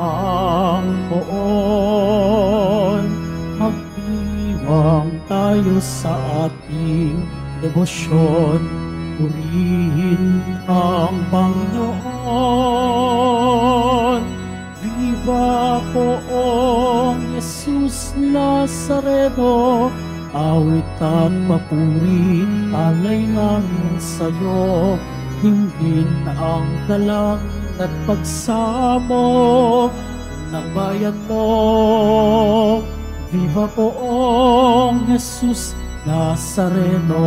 ang poon. Magdiwang tayo sa ating debosyon, purihin ang Panginoon. Viva Poong Jesus Nazareno, awit at papuri, alay namin sa'yo. Hingin ang dalangin at pagsamo ng bayan mo. Viva Poong Jesus Nazareno.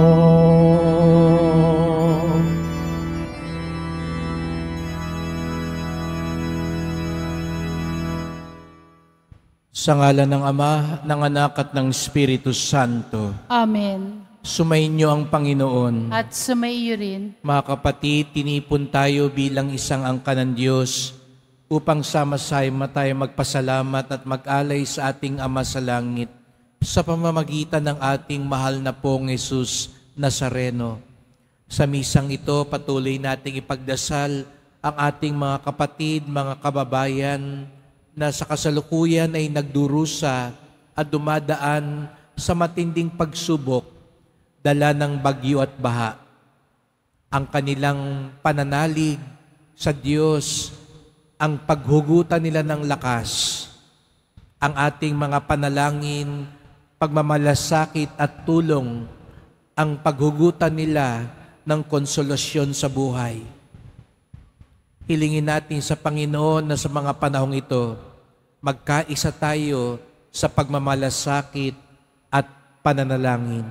Sa ngalan ng Ama, ng Anak at ng Espiritu Santo. Amen. Sumainyo ang Panginoon. At sumaiyo rin. Mga kapatid, tinipon tayo bilang isang angkan ng Diyos upang sama-sama tayo magpasalamat at mag-alay sa ating Ama sa langit sa pamamagitan ng ating mahal na Poong Jesus Nazareno. Sa misang ito, patuloy nating ipagdasal ang ating mga kapatid, mga kababayan na sa kasalukuyan ay nagdurusa at dumadaan sa matinding pagsubok, dala ng bagyo at baha. Ang kanilang pananalig sa Diyos, ang paghugutan nila ng lakas, ang ating mga panalangin, pagmamalasakit at tulong, ang paghugutan nila ng konsolasyon sa buhay. Hilingin natin sa Panginoon na sa mga panahong ito, magkaisa tayo sa pagmamalasakit at pananalangin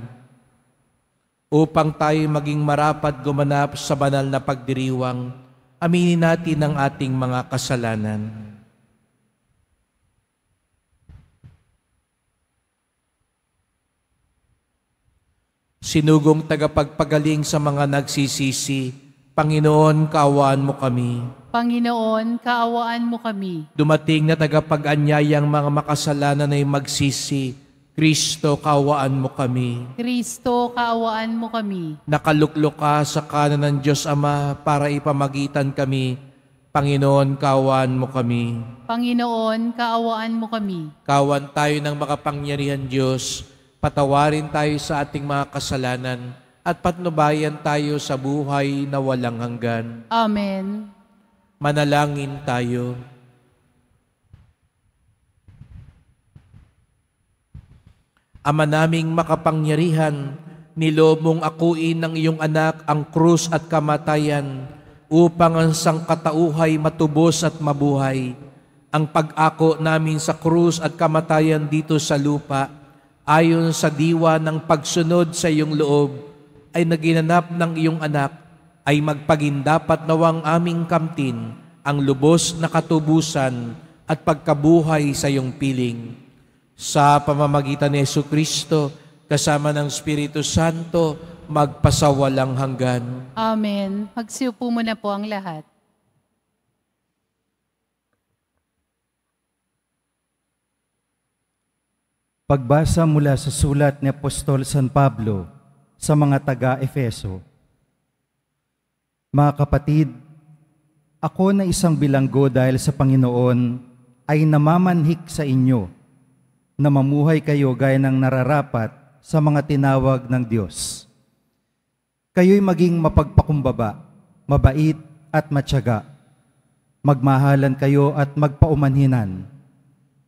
upang tayo maging marapat gumanap sa banal na pagdiriwang. Aminin natin ang ating mga kasalanan. Sinugong tagapagpagaling sa mga nagsisisi, Panginoon, kaawaan mo kami. Panginoon, kaawaan mo kami. Dumating na tagapag-anyayang mga makasalanan ay magsisi, Kristo, kaawaan mo kami. Kristo, kaawaan mo kami. Nakaluklok ka sa kanan ng Diyos Ama para ipamagitan kami. Panginoon, kaawaan mo kami. Panginoon, kaawaan mo kami. Kawan tayo ng makapangyarihan Diyos, patawarin tayo sa ating mga kasalanan, at patnubayan tayo sa buhay na walang hanggan. Amen. Manalangin tayo. Ama naming makapangyarihan, niloob mong akuin ng iyong anak ang krus at kamatayan upang ang sangkatauhay matubos at mabuhay. Ang pag-ako namin sa krus at kamatayan dito sa lupa, ayon sa diwa ng pagsunod sa iyong loob, ay naginanap ng iyong anak, ay magpagindapat nawang aming kamtin ang lubos na katubusan at pagkabuhay sa iyong piling. Sa pamamagitan ni Jesucristo, kasama ng Espiritu Santo, magpasawalang hanggan. Amen. Magsiupo muna po ang lahat. Pagbasa mula sa sulat ni Apostol San Pablo sa mga taga-Efeso. Mga kapatid, ako na isang bilanggo dahil sa Panginoon ay namamanhik sa inyo na mamuhay kayo gaya ng nararapat sa mga tinawag ng Diyos. Kayo'y maging mapagpakumbaba, mabait at matyaga. Magmahalan kayo at magpaumanhinan.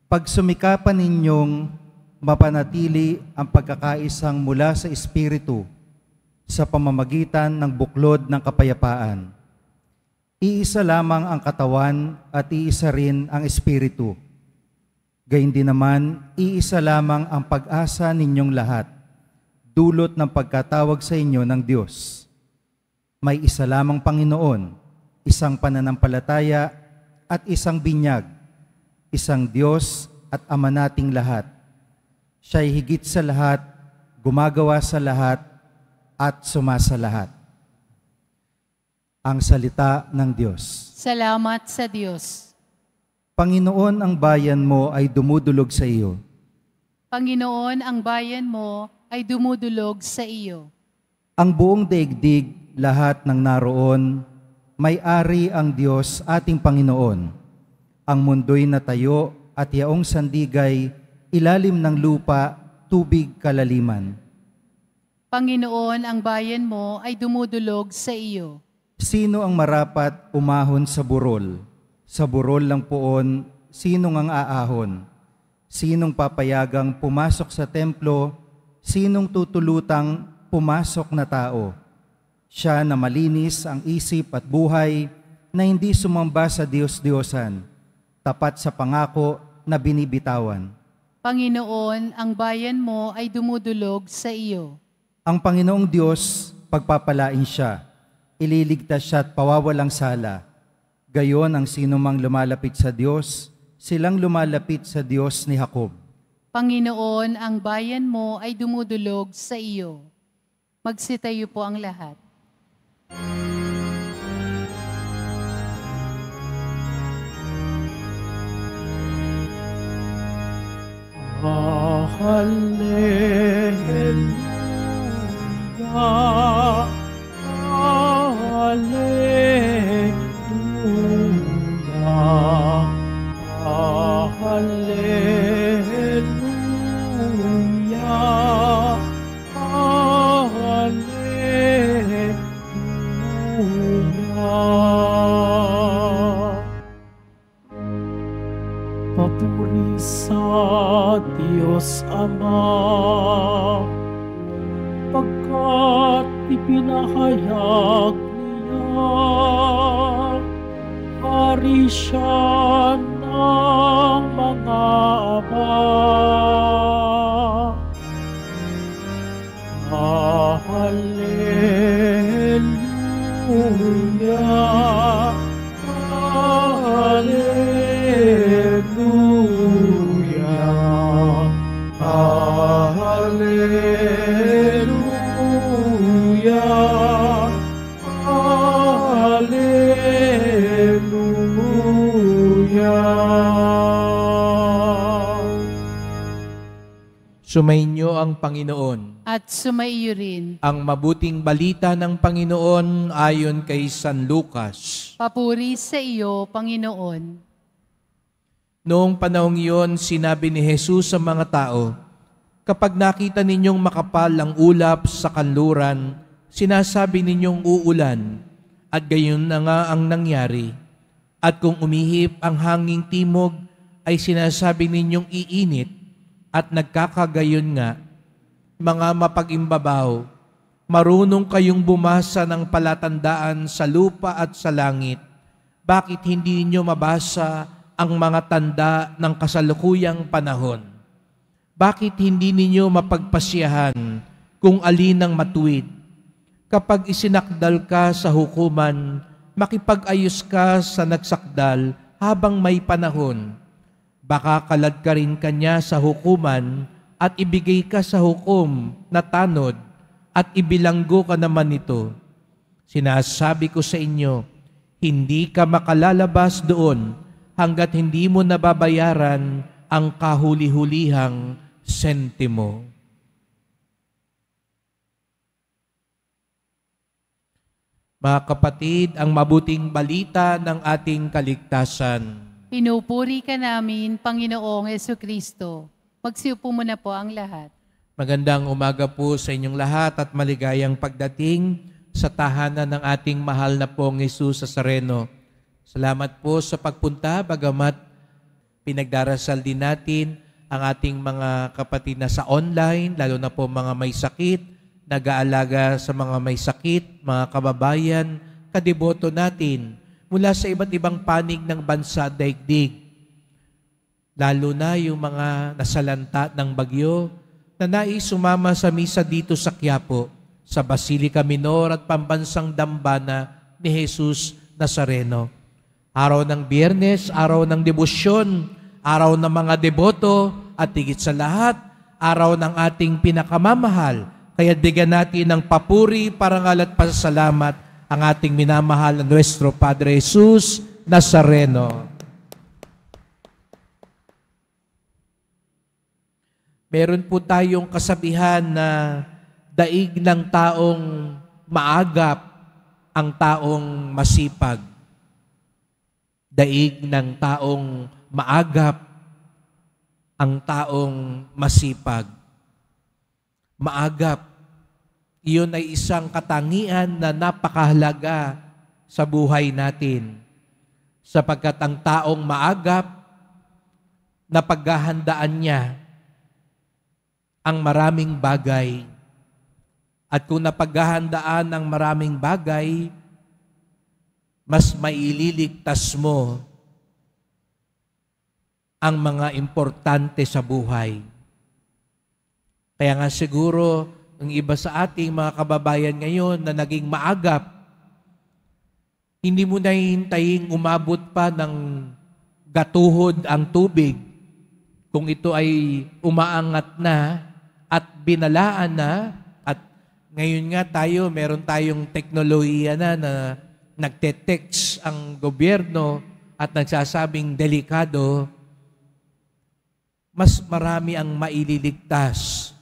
Pagsumikapan ninyong mapanatili ang pagkakaisang mula sa Espiritu sa pamamagitan ng buklod ng kapayapaan. Iisa lamang ang katawan at iisa rin ang Espiritu. Gayun din naman, iisa lamang ang pag-asa ninyong lahat, dulot ng pagkatawag sa inyo ng Diyos. May isa lamang Panginoon, isang pananampalataya at isang binyag, isang Diyos at Ama nating lahat. Siya'y higit sa lahat, gumagawa sa lahat, at sumasa lahat. Ang salita ng Diyos. Salamat sa Diyos. Panginoon, ang bayan mo ay dumudulog sa iyo. Panginoon, ang bayan mo ay dumudulog sa iyo. Ang buong daigdig, lahat ng naroon, may-ari ang Diyos ating Panginoon. Ang mundo'y natayo at yaong sandigay, ilalim ng lupa, tubig kalaliman. Panginoon, ang bayan mo ay dumudulog sa iyo. Sino ang marapat umahon sa burol? Sa burol lang poon, sinong ang aahon? Sinong papayagang pumasok sa templo? Sinong tutulutang pumasok na tao? Siya na malinis ang isip at buhay, na hindi sumamba sa Diyos-Diyosan, tapat sa pangako na binibitawan. Panginoon, ang bayan mo ay dumudulog sa iyo. Ang Panginoong Diyos, pagpapalain siya, ililigtas siya at pawawalang sala. Gayon ang sinumang lumalapit sa Diyos, silang lumalapit sa Diyos ni Jacob. Panginoon, ang bayan mo ay dumudulog sa iyo. Magsitayo po ang lahat. Hallelujah, hallelujah, hallelujah, hallelujah. Papuri sa Diyos Ama, pagkat ipinahayag niya, hari siya ng mga ama. Hallelujah, hallelujah, hallelujah, hallelujah. Sumainyo ang Panginoon. At sumaiyo rin. Ang mabuting balita ng Panginoon ayon kay San Lucas. Papuri sa iyo, Panginoon. Noong panahong iyon, sinabi ni Jesus sa mga tao, kapag nakita ninyong makapal ang ulap sa kanluran, sinasabi ninyong uulan, at gayon na nga ang nangyari. At kung umihip ang hanging timog, ay sinasabi ninyong iinit, at nagkakagayon nga. Mga mapag-imbabaw, marunong kayong bumasa ng palatandaan sa lupa at sa langit. Bakit hindi ninyo mabasa ang mga tanda ng kasalukuyang panahon? Bakit hindi ninyo mapagpasyahan kung alin ang matuwid? Kapag isinakdal ka sa hukuman, makipag-ayos ka sa nagsakdal habang may panahon. Baka kalad ka rin kanya sa hukuman at ibigay ka sa hukom na tanod at ibilanggo ka naman nito. Sinasabi ko sa inyo, hindi ka makalalabas doon hanggat hindi mo nababayaran ang kahuli-hulihang sentimo. Mga kapatid, ang mabuting balita ng ating kaligtasan. Pinupuri ka namin, Panginoong Jesucristo. Magsiupo muna po ang lahat. Magandang umaga po sa inyong lahat at maligayang pagdating sa tahanan ng ating mahal na pong Jesus Nazareno. Salamat po sa pagpunta, bagamat pinagdarasal din natin ang ating mga kapatid na sa online, lalo na po mga may sakit, nag-aalaga sa mga may sakit, mga kababayan, kadeboto natin mula sa iba't ibang panig ng bansa daigdig. Lalo na yung mga nasalanta ng bagyo na nais sumama sa misa dito sa Quiapo, sa Basilica Minor at Pambansang Dambana ni Jesus Nazareno. Araw ng Biyernes, araw ng debosyon, araw ng mga deboto, at higit sa lahat, araw ng ating pinakamamahal. Kaya bigyan natin ng papuri, parangal at pasasalamat ang ating minamahal na Nuestro Padre Jesus Nazareno. Meron po tayong kasabihan na daig ng taong maagap ang taong masipag. daig ng taong maagap, ang taong masipag. Maagap, iyon ay isang katangian na napakahalaga sa buhay natin. Sapagkat ang taong maagap, napaghahandaan niya ang maraming bagay. At kung napaghahandaan ang maraming bagay, mas maililigtas mo ang mga importante sa buhay. Kaya nga siguro, ang iba sa ating mga kababayan ngayon na naging maagap, hindi mo na hintaying umabot pa ng gatuhod ang tubig. Kung ito ay umaangat na at binalaan na, at ngayon nga meron tayong teknolohiya na nagte-text ang gobyerno at nagsasabing delikado, mas marami ang maililigtas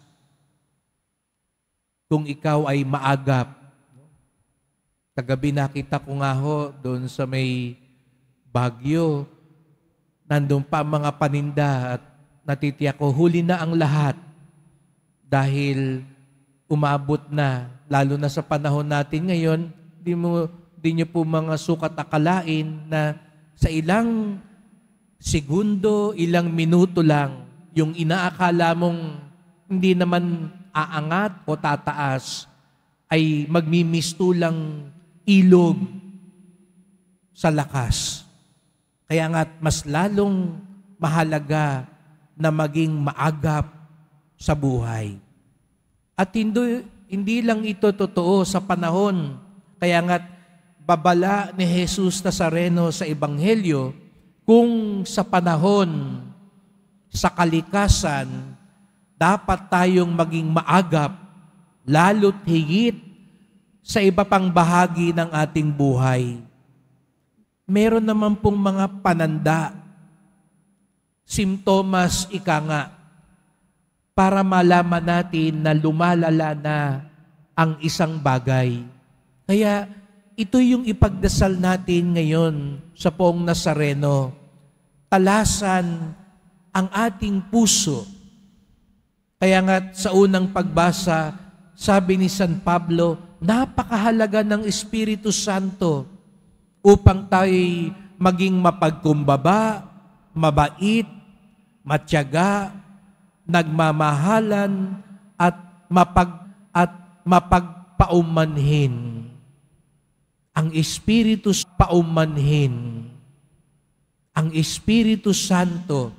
kung ikaw ay maagap. Kagabi nakita ko nga doon sa may Baguio, nandun pa mga paninda at natitiyak ko, huli na ang lahat dahil umabot na, lalo na sa panahon natin ngayon, di nyo po mga sukat akalain na sa ilang segundo, ilang minuto lang, yung inaakala mong hindi naman aangat o tataas, ay magmimistulang ilog sa lakas. Kaya nga mas lalong mahalaga na maging maagap sa buhay. At hindi lang ito totoo sa panahon. Kaya nga babala ni Jesus Nazareno sa Ebanghelyo, kung sa panahon, sa kalikasan, dapat tayong maging maagap, lalo't higit sa iba pang bahagi ng ating buhay. Meron naman pong mga pananda, simptomas ika nga, para malaman natin na lumalala na ang isang bagay. Kaya ito yung ipagdasal natin ngayon sa Poong Nazareno. Talasan ang ating puso. Kaya nga sa unang pagbasa, sabi ni San Pablo, napakahalaga ng Espiritu Santo upang tayo'y maging mapagkumbaba, mabait, matyaga, nagmamahalan, at mapagpaumanhin. Ang Espiritu paumanhin. Ang Espiritu Santo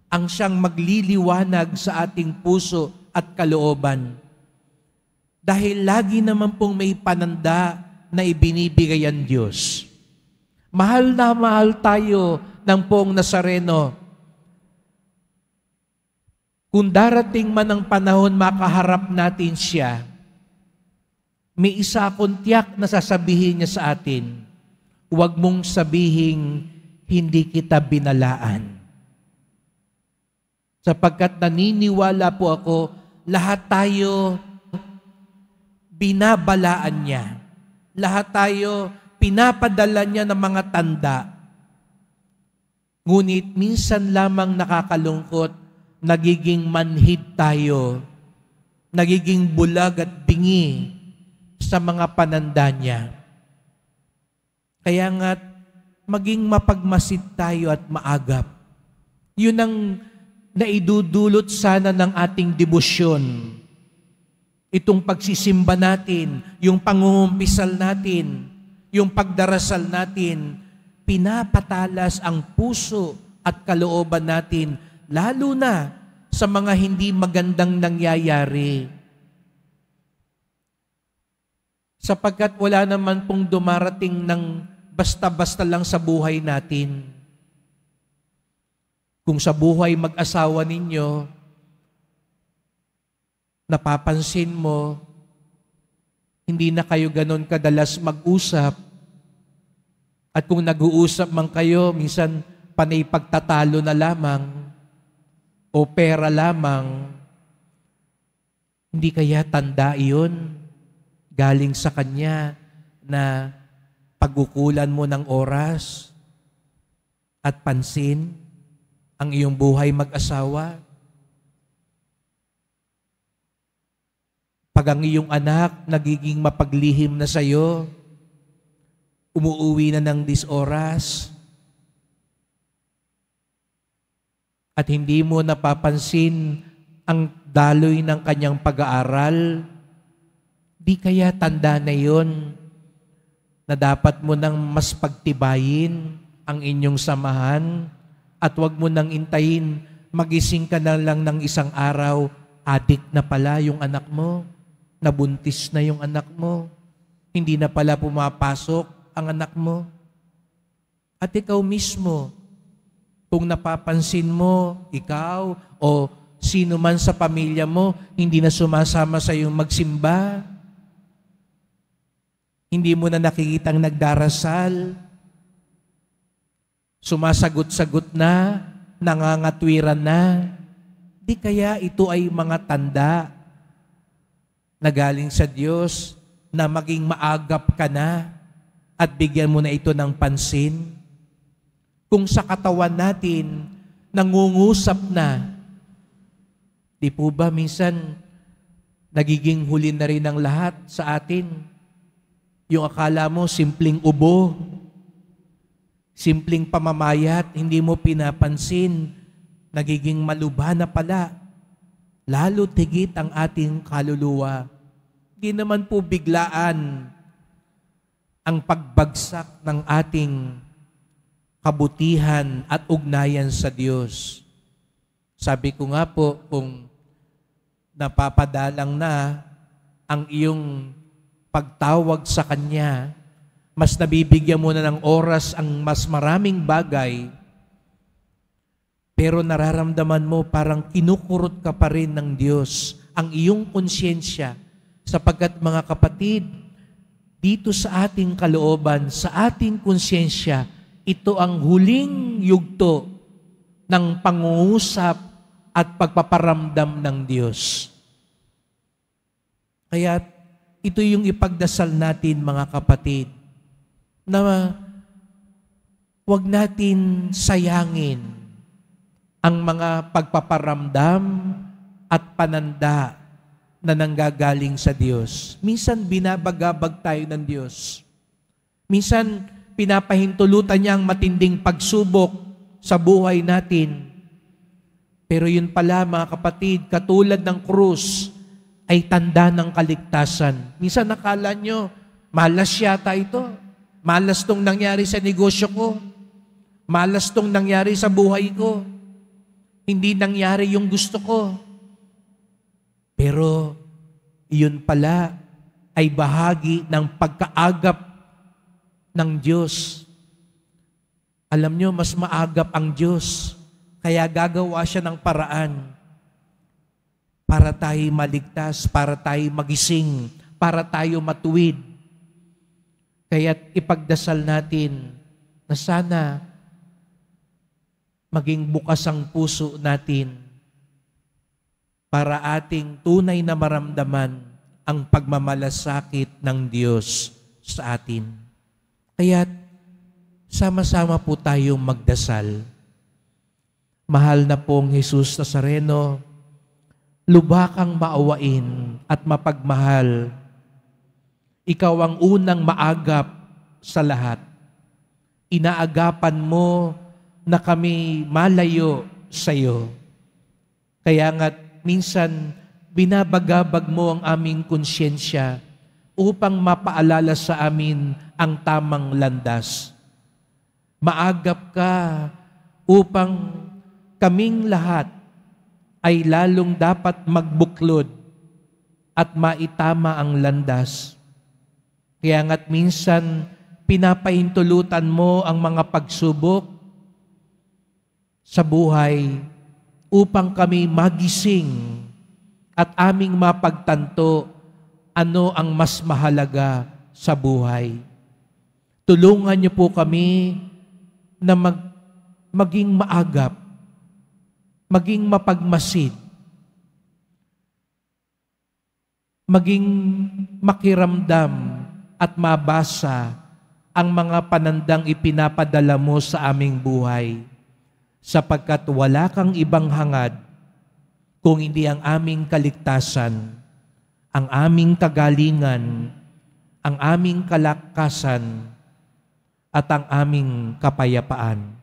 ang siyang magliliwanag sa ating puso at kalooban. Dahil lagi naman pong may pananda na ibinibigay ang Diyos. Mahal na mahal tayo ng Poong Nazareno. Kung darating man ang panahon makaharap natin siya, may isa akong tiyak na sasabihin niya sa atin, huwag mong sabihin, hindi kita binalaan. Sapagkat naniniwala po ako, lahat tayo binabalaan niya. Lahat tayo pinapadala niya ng mga tanda. Ngunit minsan lamang nakakalungkot, nagiging manhid tayo, nagiging bulag at bingi sa mga pananda niya. Kaya nga, maging mapagmasid tayo at maagap. Yun ang naidudulot sana ng ating debosyon. Itong pagsisimba natin, yung pangungumpisal natin, yung pagdarasal natin, pinapatalas ang puso at kalooban natin, lalo na sa mga hindi magandang nangyayari. Sapagkat wala naman pong dumarating ng basta-basta lang sa buhay natin. Kung sa buhay mag-asawa ninyo, napapansin mo, hindi na kayo ganon kadalas mag-usap. At kung nag-uusap man kayo, minsan panay pagtatalo na lamang o pera lamang. Hindi kaya tanda iyon galing sa Kanya na pagkukulan mo ng oras? at pansin ang iyong buhay mag-asawa? Pag ang iyong anak nagiging mapaglihim na sa iyo, umuuwi na ng 10 oras, at hindi mo napapansin ang daloy ng kanyang pag-aaral, di kaya tanda na yon na dapat mo nang mas pagtibayin ang inyong samahan at wag mo nang intayin magising ka na lang ng isang araw, adik na pala yung anak mo, nabuntis na yung anak mo, hindi na pala pumapasok ang anak mo. At ikaw mismo, kung napapansin mo, ikaw o sino man sa pamilya mo, hindi na sumasama sa iyong magsimba, hindi mo na nakikitang nagdarasal, sumasagot-sagot na, nangangatwiran na, di kaya ito ay mga tanda na galing sa Diyos na maging maagap ka na at bigyan mo na ito ng pansin. Kung sa katawan natin, nangungusap na, di po ba minsan nagiging huli na rin ang lahat sa atin? Yung akala mo simpleng ubo, simpleng pamamayat, hindi mo pinapansin, nagiging maluba na pala. Lalo tigit ang ating kaluluwa. Di naman po biglaan ang pagbagsak ng ating kabutihan at ugnayan sa Diyos. Sabi ko nga po, kung napapadalang na ang iyong pagtawag sa Kanya, mas nabibigyan mo na ng oras ang mas maraming bagay, pero nararamdaman mo parang kinukurot ka pa rin ng Diyos ang iyong konsyensya, sapagkat mga kapatid, dito sa ating kalooban, sa ating konsyensya, ito ang huling yugto ng pangungusap at pagpaparamdam ng Diyos. Kaya ito yung ipagdasal natin, mga kapatid, na huwag natin sayangin ang mga pagpaparamdam at pananda na nanggagaling sa Diyos. Minsan binabagabag tayo ng Diyos. Minsan pinapahintulutan niya ang matinding pagsubok sa buhay natin. Pero yun pala, mga kapatid, katulad ng krus, ay tanda ng kaligtasan. Minsan nakala nyo, malas yata ito. Malas tong nangyari sa negosyo ko. Malas tong nangyari sa buhay ko. Hindi nangyari yung gusto ko. Pero yun pala ay bahagi ng pagkaagap ng Diyos. Alam nyo, mas maagap ang Diyos. Kaya gagawa siya ng paraan para tayo maligtas, para tayo magising, para tayo matuwid. Kaya't ipagdasal natin na sana maging bukas ang puso natin para ating tunay na maramdaman ang pagmamalasakit ng Diyos sa atin. Kaya't sama-sama po tayong magdasal. Mahal na pong Jesus Nazareno, lubhakang maawain at mapagmahal. Ikaw ang unang maagap sa lahat. Inaagapan mo na kami malayo sa iyo. Kaya nga't minsan binabagabag mo ang aming konsyensya upang mapaalala sa amin ang tamang landas. Maagap ka upang kaming lahat ay lalong dapat magbuklod at maitama ang landas. Kaya nga't minsan pinapahintulutan mo ang mga pagsubok sa buhay upang kami magising at aming mapagtanto ano ang mas mahalaga sa buhay. Tulungan niyo po kami na maging maagap, maging mapagmasid, maging makiramdam at mabasa ang mga panandang ipinapadala mo sa aming buhay, sapagkat wala kang ibang hangad kung hindi ang aming kaligtasan, ang aming kagalingan, ang aming kalakasan, at ang aming kapayapaan.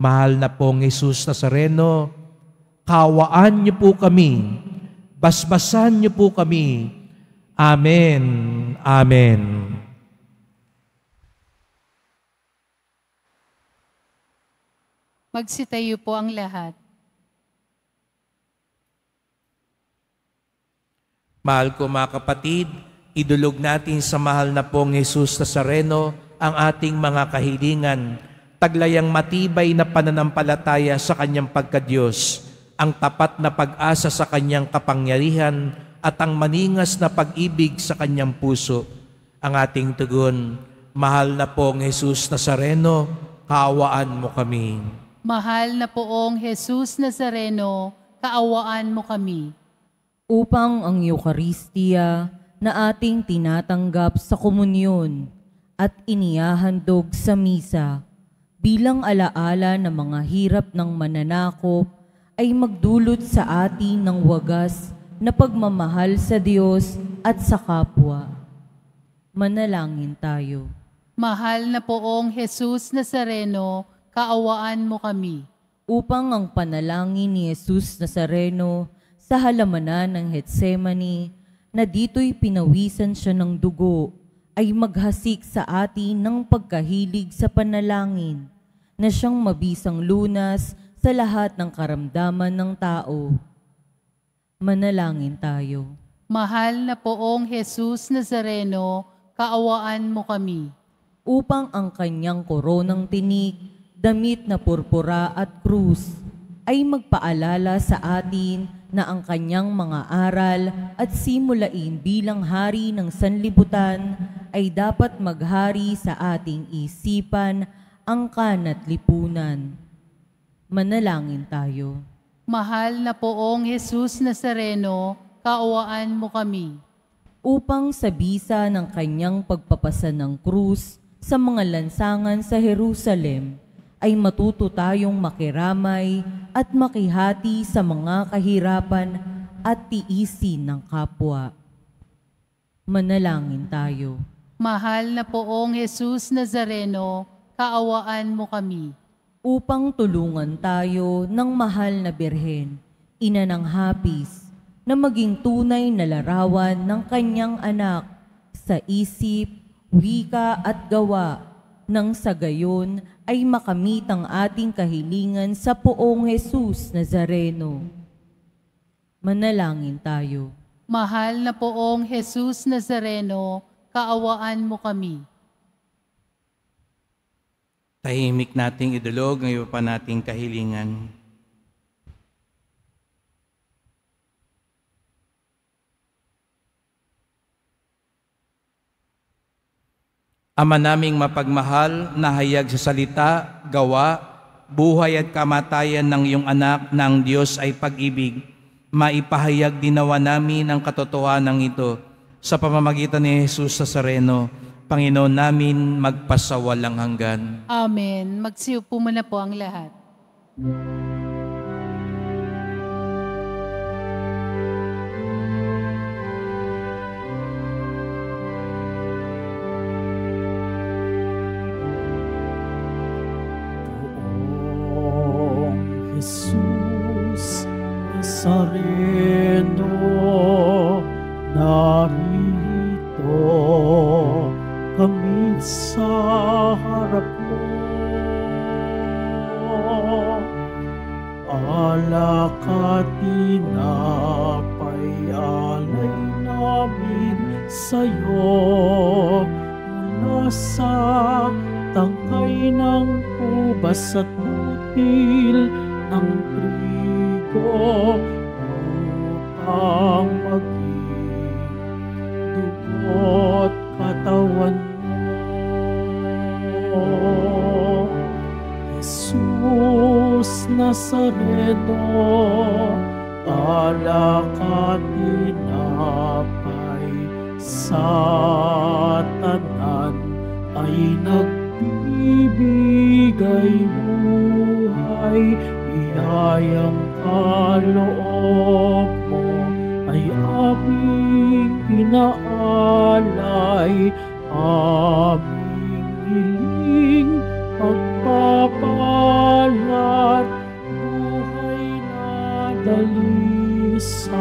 Mahal na pong Jesus Nazareno, kawaan niyo po kami, basbasan niyo po kami. Amen. Amen. Magsitayo po ang lahat. Mahal ko mga kapatid, idulog natin sa mahal na pong Jesus Nazareno ang ating mga kahilingan, taglayang matibay na pananampalataya sa Kanyang pagkadiyos, ang tapat na pag-asa sa Kanyang kapangyarihan at ang maningas na pag-ibig sa Kanyang puso. Ang ating tugon, mahal na pong Jesus Nazareno, kaawaan mo kami. Mahal na poong Jesus Nazareno, kaawaan mo kami. Upang ang Eucharistia na ating tinatanggap sa komunyon at inihahandog sa misa bilang alaala ng mga hirap ng mananakop ay magdulot sa atin ng wagas na pagmamahal sa Diyos at sa kapwa. Manalangin tayo. Mahal na poong Jesus Nazareno, kaawaan mo kami. Upang ang panalangin ni Jesus Nazareno sa halamanan ng Getsemani, na dito'y pinawisan siya ng dugo, ay maghasik sa atin ng pagkahilig sa panalangin, na siyang mabisang lunas sa lahat ng karamdaman ng tao. Manalangin tayo. Mahal na poong Jesus Nazareno, kaawaan mo kami. Upang ang kanyang koronang tinik, damit na purpura at krus, ay magpaalala sa atin na ang kanyang mga aral at simulain bilang hari ng sanlibutan ay dapat maghari sa ating isipan, angkan at lipunan. Manalangin tayo. Mahal na poong Jesus Nazareno, kaawaan mo kami. Upang sa bisa ng kanyang pagpapasa ng krus sa mga lansangan sa Jerusalem, ay matuto tayong makiramay at makihati sa mga kahirapan at tiisin ng kapwa. Manalangin tayo. Mahal na poong Jesus Nazareno, kaawaan mo kami. Upang tulungan tayo ng mahal na Birhen, ina ng hapis, na maging tunay na larawan ng kanyang anak sa isip, wika at gawa, nang sa gayon ay makamit ang ating kahilingan sa poong Jesus Nazareno. Manalangin tayo. Mahal na poong Jesus Nazareno, kaawaan mo kami. Tahimik nating idulog ng iba pa nating kahilingan. Ama naming mapagmahal, nahayag sa salita, gawa, buhay at kamatayan ng iyong anak na ang Diyos ay pag-ibig, maipahayag dinawa namin ang katotohanan ito sa pamamagitan ni Jesus Nazareno, Panginoon namin magpasawalang hanggan. Amen. Magsiupo muna po ang lahat. Jesus Nazareno, narito kami sa harap mo. Alak at tinapay alay namin sa'yo, mula sa tangkay ng ubas at butil ng trigo, upang maging dugo't katawan mo. Jesus Nazareno, alak at tinapay sa tanan ay nagbibigay buhay, biyayang kaloob mo ay aming inaalay, aming hiling pagpapalat, buhay na dalisay.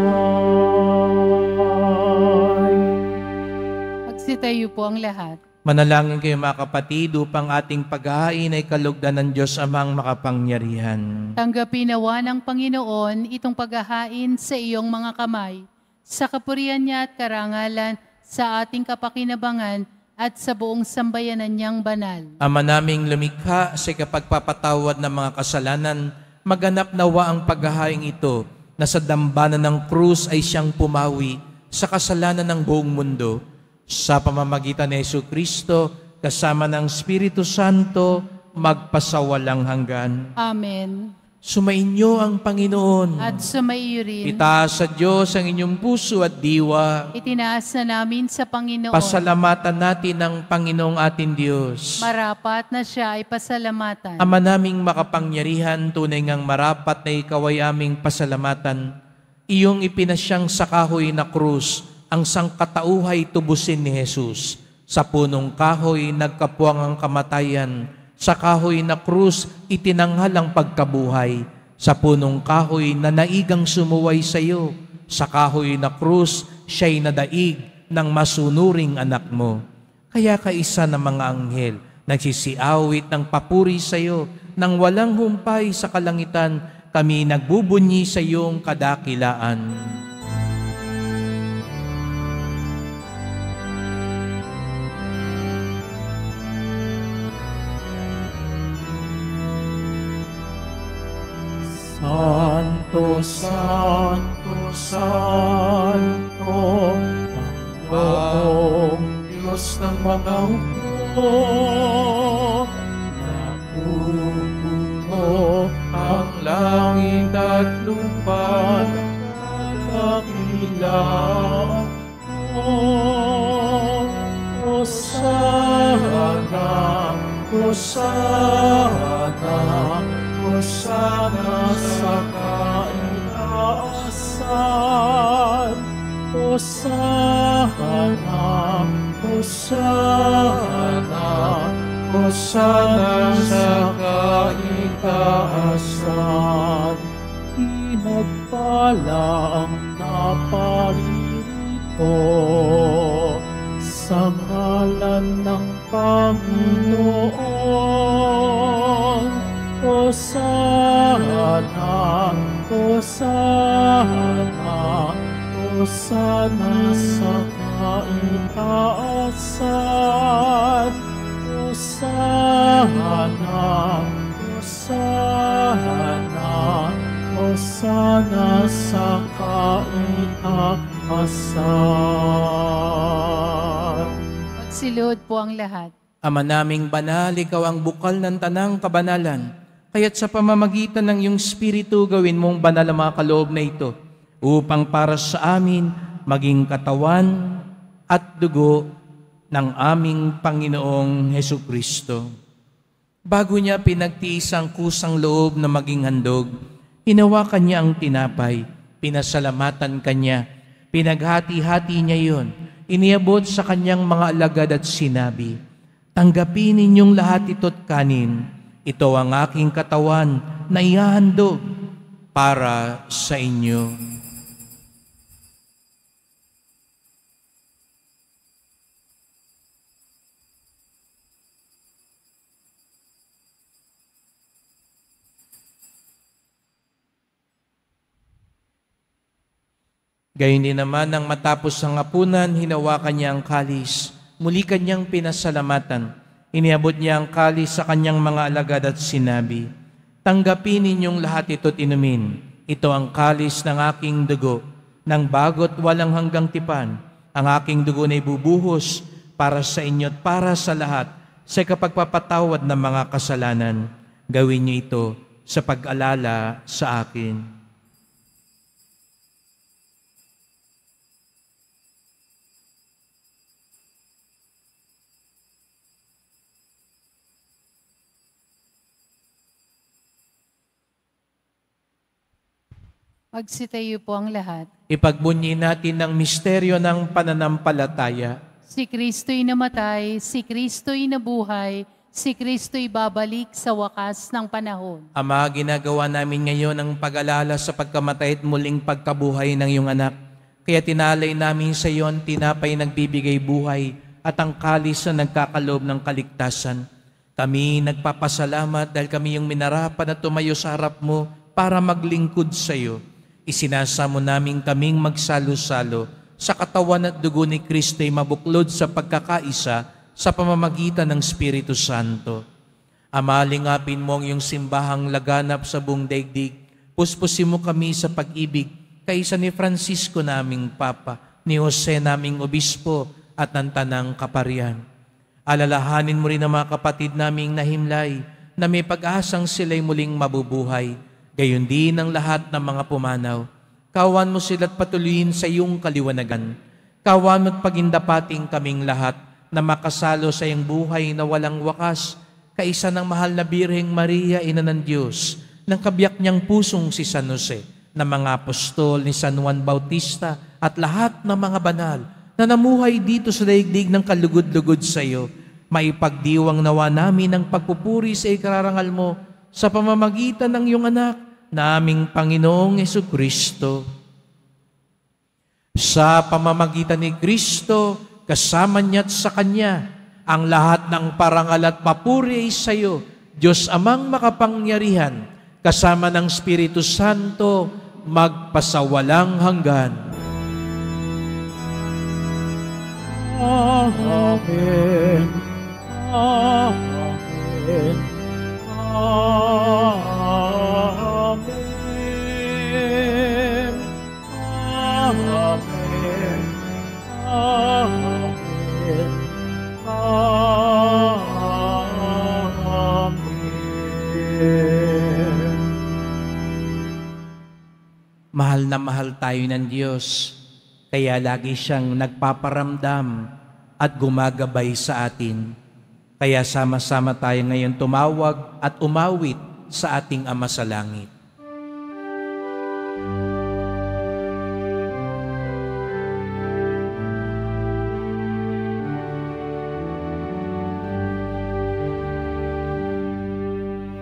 Magsitayo po ang lahat. Manalangin kayo mga kapatid upang ating paghahain ay kalugdan ng Diyos Amang makapangyarihan. Tanggapin nawa ng Panginoon itong paghahain sa iyong mga kamay, sa kapurihan niya at karangalan, sa ating kapakinabangan at sa buong sambayanan niyang banal. Ama naming lumikha sa kapagpapatawad ng mga kasalanan, maganap nawa ang paghahain ito na sa dambana ng krus ay siyang pumawi sa kasalanan ng buong mundo. Sa pamamagitan ni Jesucristo, kasama ng Espiritu Santo, magpasawalang hanggan. Amen. Sumainyo ang Panginoon. At sumaiyo rin. Itaas sa Diyos ang inyong puso at diwa. Itinaas na namin sa Panginoon. Pasalamatan natin ang Panginoong ating Diyos. Marapat na siya ay pasalamatan. Ama naming makapangyarihan, tunay ngang marapat na ikaw ay aming pasalamatan. Iyong ipinasyang sa kahoy na krus, ang sangkatauhay tubusin ni Jesus. Sa punong kahoy nagkapuwang ang kamatayan. Sa kahoy na krus itinanghal ang pagkabuhay. Sa punong kahoy na naigang sumuway sa iyo. Sa kahoy na krus siya'y nadaig ng masunuring anak mo. Kaya kaisa ng mga anghel nagsisiawit ng papuri sa iyo, nang walang humpay sa kalangitan, kami nagbubunyi sa iyong kadakilaan. Santo, Santo, Santo, Panginoong Diyos ng mga hukbo, napupuno ang langit at lupa ng kadakilaan mo. Hosana, Hosana, Hosana sa kaitaasan. Hosana, Hosana, Hosana sa kaitaasan. Pinagpala ang naparirito sa ngalan ng Panginoon. Hosana, Hosana, Hosana sa kaitaasan. Hosana, Hosana, Hosana sa kaitaasan. Magsilod po ang lahat. Ama naming banal, ikaw ang bukal ng tanang kabanalan. Kaya't sa pamamagitan ng iyong Espiritu, gawin mong banal ang mga kaloob na ito, upang para sa amin maging katawan at dugo ng aming Panginoong Hesukristo. Bago niya pinagtiis ang kusang loob na maging handog, hinawakan niya ang tinapay, pinasalamatan kanya, pinaghati-hati niya yon, iniabot sa kanyang mga alagad at sinabi, "Tanggapin ninyong lahat ito't kanin. Ito ang aking katawan na ihahandog para sa inyo." Gayon din naman nang matapos ang hapunan, hinawakan niya ang kalis. Muli kanyang pinasalamatan. Iniabot niya ang kalis sa kanyang mga alagad at sinabi, "Tanggapin ninyong lahat ito't inumin. Ito ang kalis ng aking dugo, ng bago't walang hanggang tipan. Ang aking dugo na ibubuhos para sa inyo at para sa lahat sa kapagpapatawad ng mga kasalanan. Gawin niyo ito sa pag-alala sa akin." Magsitayo po ang lahat. Ipagbunyi natin ang misteryo ng pananampalataya. Si Kristo'y namatay, si Kristo'y nabuhay, si Kristo'y babalik sa wakas ng panahon. Ama, ginagawa namin ngayon ang pag-alala sa pagkamatay at muling pagkabuhay ng iyong anak. Kaya tinalay namin sa iyo ang tinapay nagbibigay buhay at ang kalis na nagkakaloob ng kaligtasan. Kami nagpapasalamat dahil kami yung minarapan at tumayo sa harap mo para maglingkod sa iyo. Isinasamo namin kaming magsalo-salo sa katawan at dugo ni Kristo ay mabuklod sa pagkakaisa sa pamamagitan ng Espiritu Santo. Ama, lingapin mo ang iyong simbahang laganap sa buong daigdig. Puspusin mo kami sa pag-ibig kaisa ni Francisco naming Papa, ni Jose naming Obispo at ng Tanang Kaparian. Alalahanin mo rin ang mga kapatid naming nahimlay na may pag-asang sila'y muling mabubuhay. Gayon din ang lahat ng mga pumanaw. Kawan mo sila't patuloyin sa iyong kaliwanagan. Kawan mo't pagindapating kaming lahat na makasalo sa iyong buhay na walang wakas, kaisa ng mahal na Birheng Maria, Ina ng Diyos, ng kabiyak niyang pusong si San Jose, ng mga apostol ni San Juan Bautista at lahat ng mga banal na namuhay dito sa daigdig ng kalugod-lugod sa iyo. Maipagdiwang nawa namin ang pagpupuri sa ikarangal mo sa pamamagitan ng iyong anak, naming Panginoong Jesucristo. Sa pamamagitan ni Kristo, kasama niya at sa Kanya, ang lahat ng parangal at papuri ay sa iyo, Diyos Amang makapangyarihan, kasama ng Espiritu Santo, magpasawalang hanggan. Amen. Amen. Amen. Amen. Amen. Amen. Mahal na mahal tayo ng Diyos, kaya lagi siyang nagpaparamdam at gumagabay sa atin. Kaya sama-sama tayo ngayon tumawag at umawit sa ating Ama sa Langit.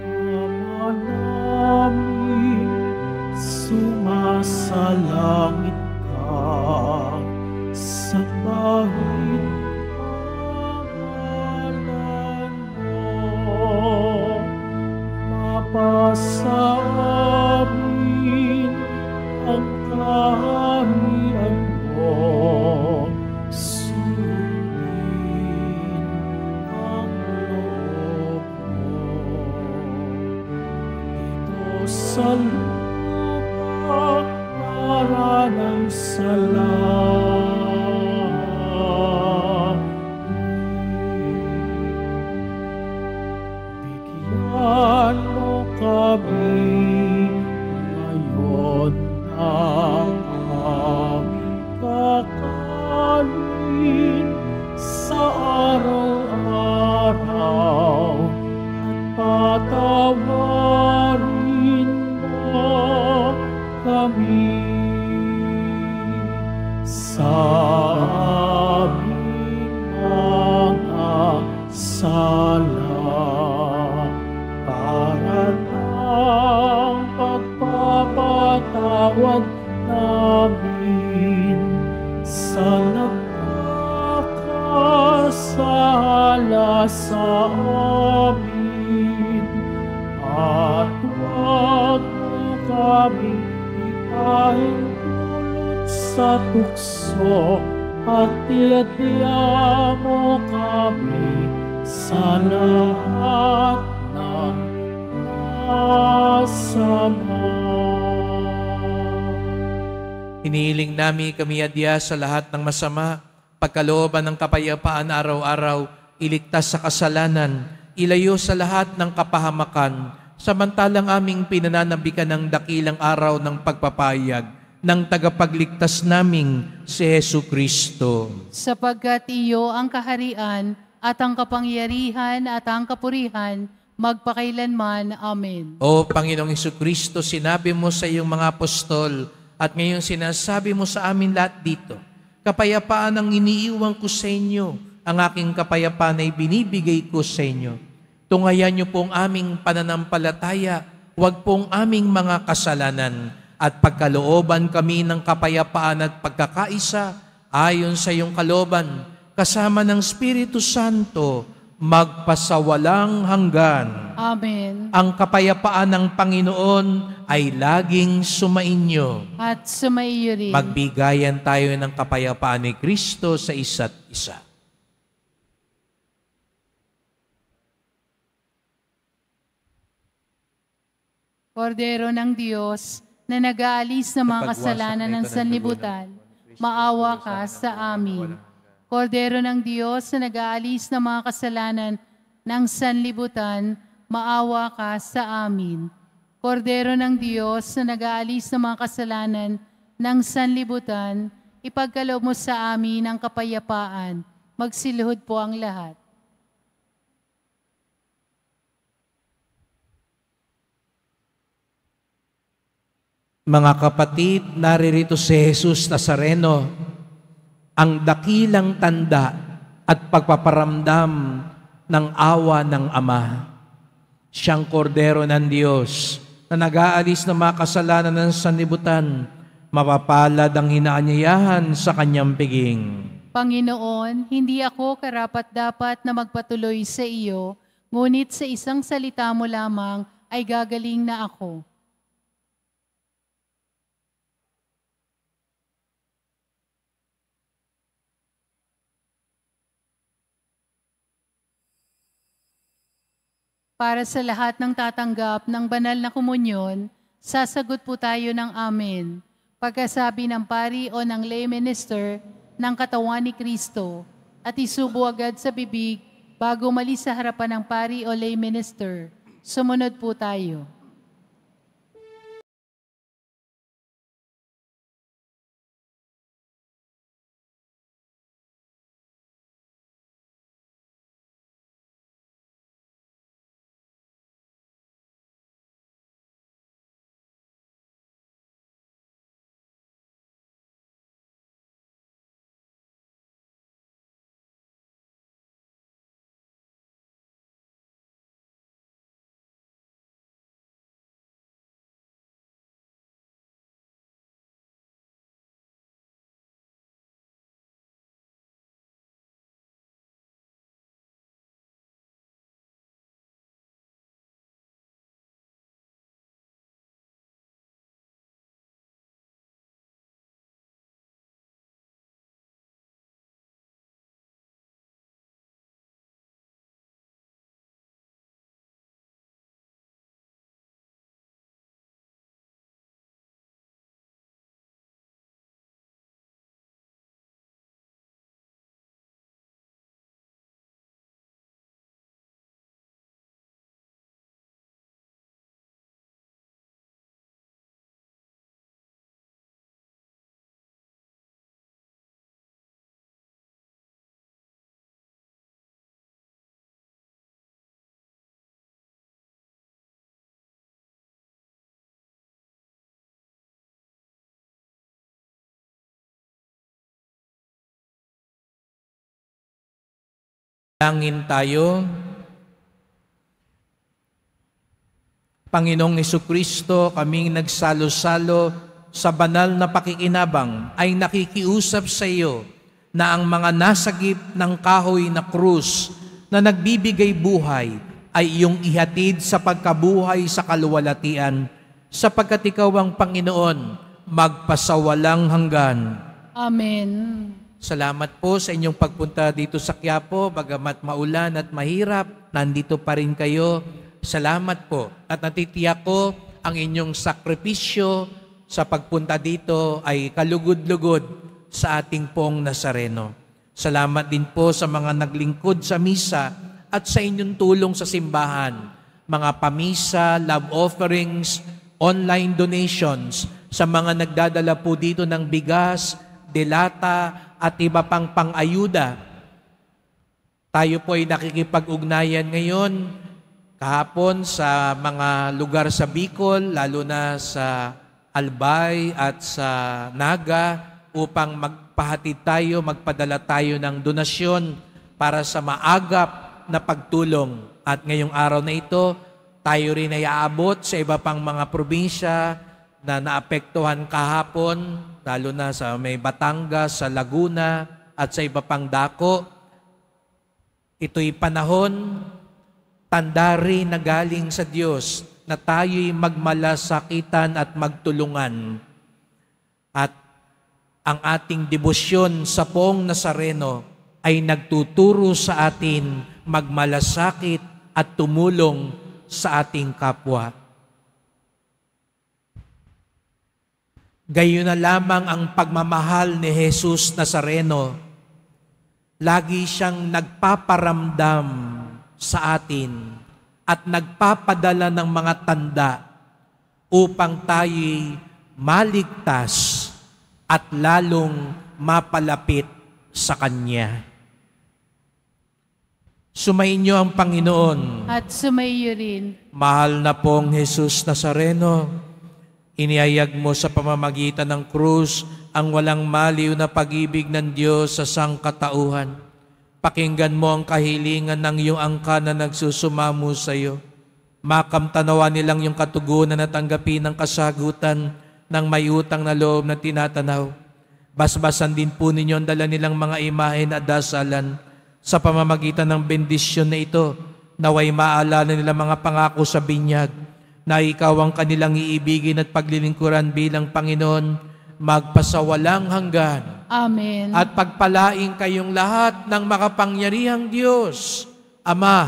Ama namin, sumasalangit ka, sambahin pangalan mo, mapasa amin ang kaharian mo, sundin ang loob mo. Dito sa lupa para ng bigyan mo kami ngayon ng aming kakanin sa araw-araw at patawarin mo kami sa aming mga sala, para ang pagpapatawad namin sa nagkakasala sa amin, at huwag mo kami ipahintulot sa tukso, at tiyatiya mo kami sa lahat ng masama. Hinihiling namin kami adya sa lahat ng masama, pagkalooban ng kapayapaan araw-araw, iligtas sa kasalanan, ilayo sa lahat ng kapahamakan, samantalang aming pinananabikan ng dakilang araw ng pagpapahayag ng tagapagligtas naming si Jesucristo. Sapagkat iyo ang kaharian at ang kapangyarihan at ang kapurihan magpakailanman. Amen. O Panginoong Hesukristo, sinabi mo sa iyong mga apostol at ngayon sinasabi mo sa amin lahat dito, kapayapaan ang iniiwan ko sa inyo, ang aking kapayapaan ay binibigay ko sa inyo. Tungayan niyo pong aming pananampalataya, huwag pong aming mga kasalanan, at pagkalooban kami ng kapayapaan at pagkakaisa ayon sa iyong kalooban, kasama ng Espiritu Santo, magpasawalang hanggan. Amen. Ang kapayapaan ng Panginoon ay laging sumainyo. At sumaiyo rin. Magbigayan tayo ng kapayapaan ni Kristo sa isa't isa. Kordero ng Diyos, na nag-aalis ng mga kasalanan ng sanlibutan, maawa ka sa amin. Kordero ng Diyos, na nag-aalis ng mga kasalanan ng sanlibutan, maawa ka sa amin. Kordero ng Diyos, na nag-aalis ng mga kasalanan ng sanlibutan, ipagkaloob mo sa amin ang kapayapaan. Magsiluhod po ang lahat. Mga kapatid, naririto si Jesus Nazareno, ang dakilang tanda at pagpaparamdam ng awa ng Ama. Siyang kordero ng Diyos na nag-aalis ng mga kasalanan ng sanlibutan, mapapalad ang hinaanyayahan sa kanyang piging. Panginoon, hindi ako karapat-dapat na magpatuloy sa iyo, ngunit sa isang salita mo lamang ay gagaling na ako. Para sa lahat ng tatanggap ng banal na komunyon, sasagot po tayo ng amen. Pagkasabi ng pari o ng lay minister ng katawan ni Kristo at isubo agad sa bibig bago umalis sa harapan ng pari o lay minister. Sumunod po tayo. Langin tayo. Panginoong Hesukristo, kaming nagsalo-salo sa banal na pakikinabang ay nakikiusap sa iyo na ang mga nasagip ng kahoy na krus na nagbibigay buhay ay iyong ihatid sa pagkabuhay sa kaluwalhatian, sapagkat ikaw ang Panginoon, magpasawalang hanggan. Amen. Salamat po sa inyong pagpunta dito sa Quiapo, bagamat maulan at mahirap, nandito pa rin kayo. Salamat po. At natitiyak ko ang inyong sakripisyo sa pagpunta dito ay kalugod-lugod sa ating pong Nazareno. Salamat din po sa mga naglingkod sa misa at sa inyong tulong sa simbahan, mga pamisa, love offerings, online donations, sa mga nagdadala po dito ng bigas, delata, at iba pang pang-ayuda. Tayo po ay nakikipag-ugnayan ngayon kahapon sa mga lugar sa Bicol, lalo na sa Albay at sa Naga, upang magpahatid tayo, magpadala tayo ng donasyon para sa maagap na pagtulong. At ngayong araw na ito, tayo rin ay aabot sa iba pang mga probinsya na naapektuhan kahapon, lalo na sa may Batangas, sa Laguna, at sa iba pang dako. Ito'y panahon, tanda rin na galing sa Diyos na tayo'y magmalasakitan at magtulungan. At ang ating debosyon sa Poong Nazareno ay nagtuturo sa atin magmalasakit at tumulong sa ating kapwa. Gayon na lamang ang pagmamahal ni Jesus Nazareno. Lagi siyang nagpaparamdam sa atin at nagpapadala ng mga tanda upang tayo'y maligtas at lalong mapalapit sa Kanya. Sumainyo ang Panginoon. At sumaiyo rin. Mahal na pong Jesus Nazareno, inihayag mo sa pamamagitan ng krus ang walang maliw na pag-ibig ng Diyos sa sangkatauhan. Pakinggan mo ang kahilingan ng iyong angka na nagsusumamo sa iyo. Makamtanawa nilang yung katugunan at tanggapin ang kasagutan ng may utang na loob na tinatanaw. Basbasan din po ninyo ang dala nilang mga imahen at dasalan sa pamamagitan ng bendisyon na ito, naway maalala nila mga pangako sa binyag na ikaw ang kanilang iibigin at paglilingkuran bilang Panginoon magpasawalang hanggan. Amen. At pagpalaing kayong lahat ng makapangyarihang Diyos, Ama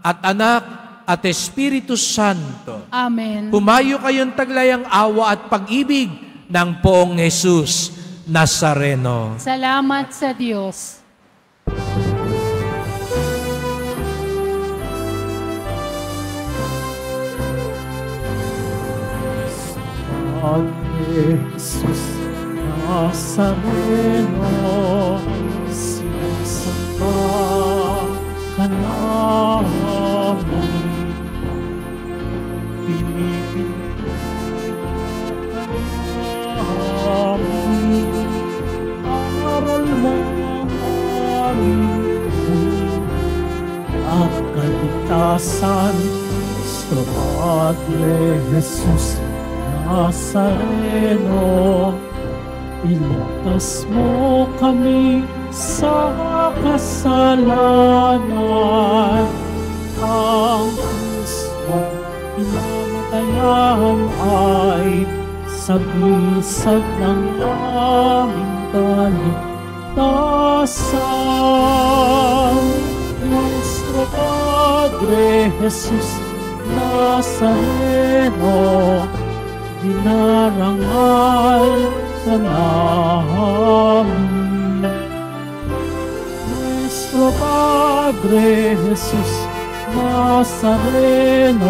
at Anak at Espiritu Santo. Amen. Humayo kayong taglayang awa at pag-ibig ng Poong Jesus Nazareno. Salamat sa Diyos. Jesus Nazareno, sinasamba ka namin, pinipinto ka namin, aral mo aming at kaligtasan, Nuestro Padre Jesus Nazareno, iligtas mo kami sa kasalanan. Ang Kristong pinamatayan ay sagisag ng aming kaligtasan. Nuestro Padre Jesus Nazareno, dinarangal ka namin. Nuestro Padre Jesus Nazareno,